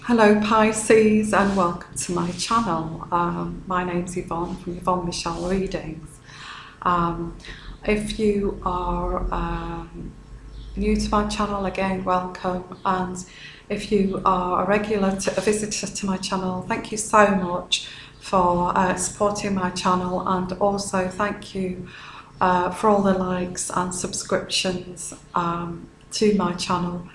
Hello Pisces and welcome to my channel. My name's Yvonne from Yvonne Michelle Readings. If you are new to my channel, again welcome, and if you are a visitor to my channel, thank you so much for supporting my channel, and also thank you for all the likes and subscriptions to my channel.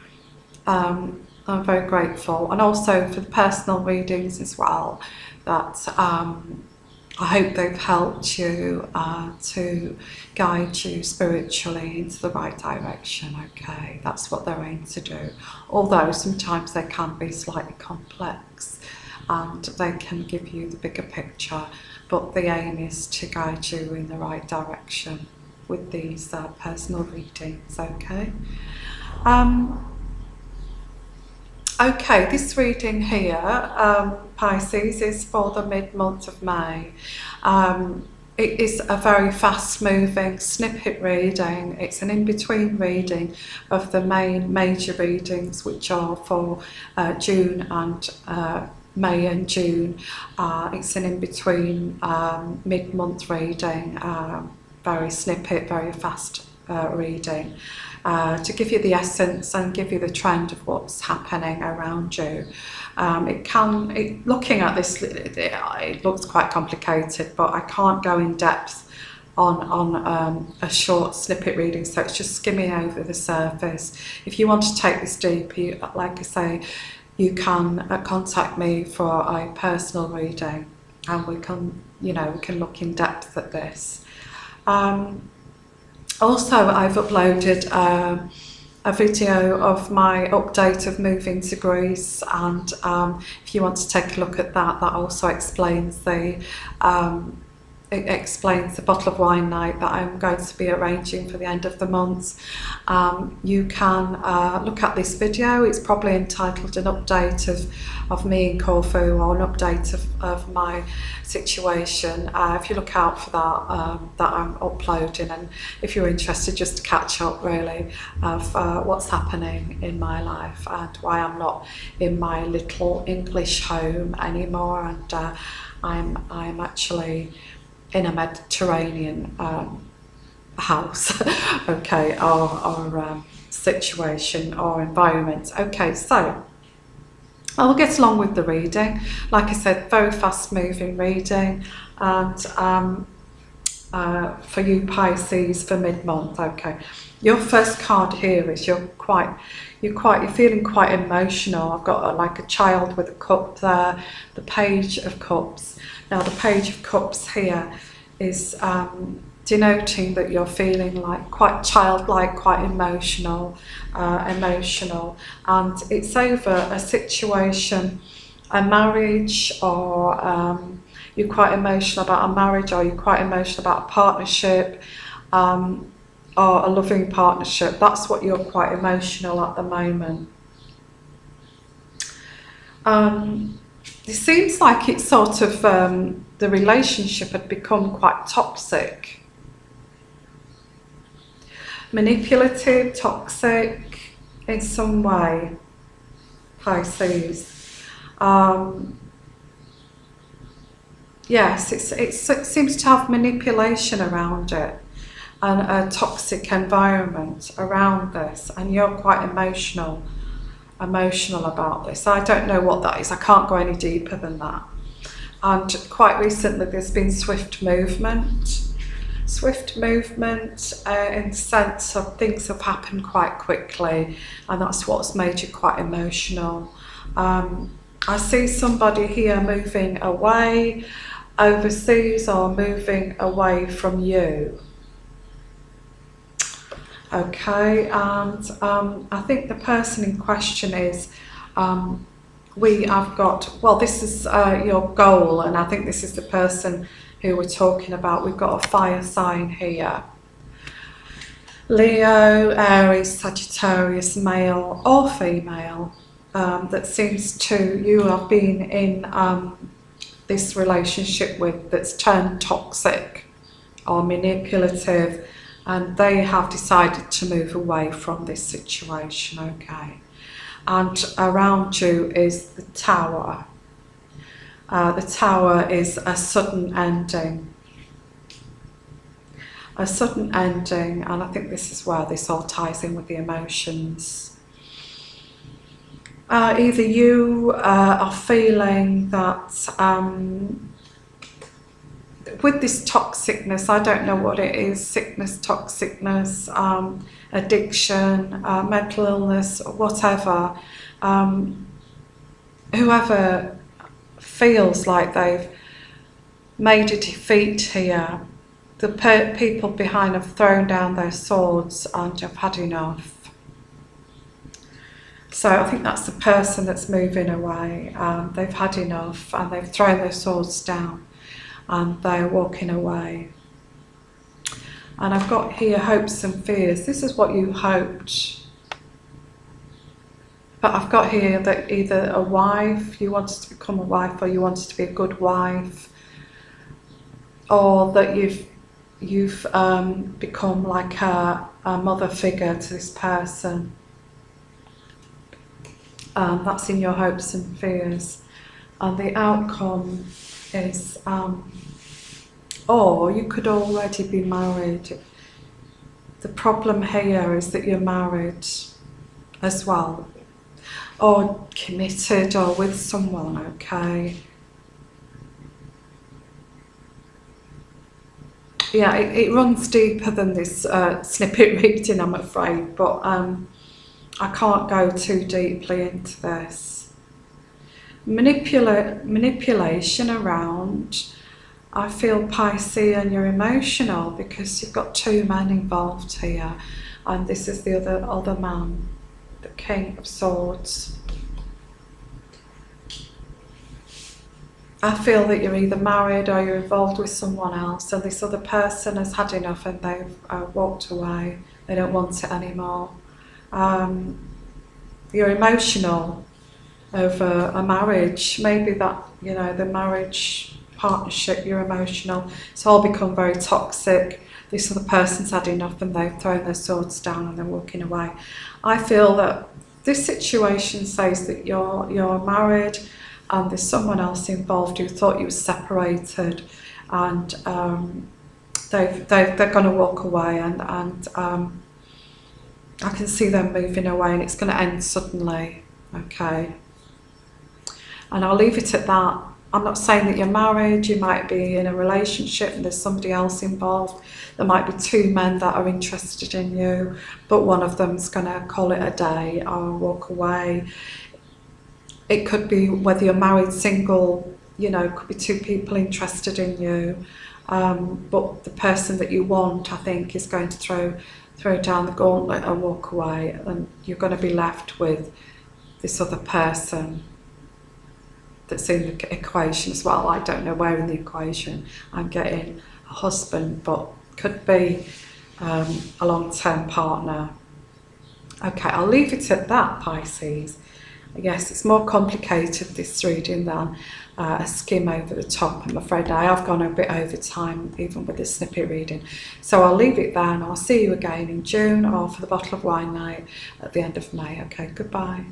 I'm very grateful, and also for the personal readings as well, that I hope they've helped you to guide you spiritually into the right direction. Okay, that's what they're aimed to do, although sometimes they can be slightly complex and they can give you the bigger picture, but the aim is to guide you in the right direction with these personal readings. Okay, this reading here, Pisces, is for the mid-month of May. It is a very fast-moving snippet reading. It's an in-between reading of the main major readings, which are for June and May and June. It's an in-between mid-month reading, very snippet, very fast reading. To give you the essence and give you the trend of what's happening around you. Looking at this, it looks quite complicated, but I can't go in depth on a short snippet reading, so it's just skimming over the surface. If you want to take this deep, like I say, you can contact me for a personal reading, and we can look in depth at this. Also, I've uploaded a video of my update of moving to Greece, and if you want to take a look at that, that also explains the bottle of wine night that I'm going to be arranging for the end of the month. You can look at this video. It's probably entitled an update of me in Corfu, or an update of my situation. If you look out for that I'm uploading, and if you're interested, just to catch up really of what's happening in my life and why I'm not in my little English home anymore, and I'm actually in a Mediterranean house, okay, or situation or environment. Okay, so I'll get along with the reading. Like I said, very fast-moving reading, and for you Pisces for mid-month. Okay, your first card here is you're feeling quite emotional. I've got like a child with a cup there, the Page of Cups. Now the Page of Cups here is denoting that you're feeling like quite childlike, quite emotional, and it's over a situation, a marriage, or you're quite emotional about a marriage, or you're quite emotional about a partnership, or a loving partnership. That's what you're quite emotional at the moment. It seems like it's sort of the relationship had become quite toxic, manipulative, toxic in some way, Pisces. Yes, it seems to have manipulation around it, and a toxic environment around this, and you're quite emotional about this. I don't know what that is. I can't go any deeper than that. And quite recently there's been swift movement in the sense of things have happened quite quickly, and that's what's made you quite emotional. I see somebody here moving away overseas, or moving away from you. Okay, and I think the person in question is, we have got, well, this is your goal, and I think this is the person who we're talking about. We've got a fire sign here. Leo, Aries, Sagittarius, male or female, that seems to you have been in this relationship with, that's turned toxic or manipulative, and they have decided to move away from this situation. Okay, and around you is the Tower. The Tower is a sudden ending. A sudden ending, and I think this is where this all ties in with the emotions. Either you are feeling that with this toxicness, I don't know what it is, sickness, toxicness, addiction, mental illness, whatever, whoever feels like they've made a defeat here, the people behind have thrown down their swords and have had enough. So I think that's the person that's moving away. They've had enough and they've thrown their swords down and they're walking away. And I've got here hopes and fears. This is what you hoped. But I've got here that either a wife, you wanted to become a wife, or you wanted to be a good wife, or that you've become like a mother figure to this person. That's in your hopes and fears. And the outcome is, or you could already be married. The problem here is that you're married as well, or committed, or with someone, okay? Yeah, it runs deeper than this snippet reading, I'm afraid, but I can't go too deeply into this. Manipulation around, I feel Piscean, you're emotional because you've got two men involved here, and this is the other man, the King of Swords. I feel that you're either married or you're involved with someone else, and this other person has had enough and they've walked away. They don't want it anymore. You're emotional over a marriage. Maybe that, you know, the marriage partnership, you're emotional. It's all become very toxic. This other person's had enough and they've thrown their swords down and they're walking away. I feel that this situation says that you're married and there's someone else involved who thought you were separated, and they're going to walk away, and I can see them moving away, and it's going to end suddenly, okay? And I'll leave it at that. I'm not saying that you're married. You might be in a relationship and there's somebody else involved. There might be two men that are interested in you, but one of them's going to call it a day or walk away. It could be whether you're married, single, you know, it could be two people interested in you. But the person that you want, I think, is going to throw down the gauntlet and walk away, and you're going to be left with this other person that's in the equation as well. I don't know where in the equation I'm getting a husband, but could be a long-term partner. Okay, I'll leave it at that, Pisces. Yes, it's more complicated, this reading, than a skim over the top. I'm afraid I have gone a bit over time, even with this snippet reading. So I'll leave it there, and I'll see you again in June, or for the bottle of wine night at the end of May. Okay, goodbye.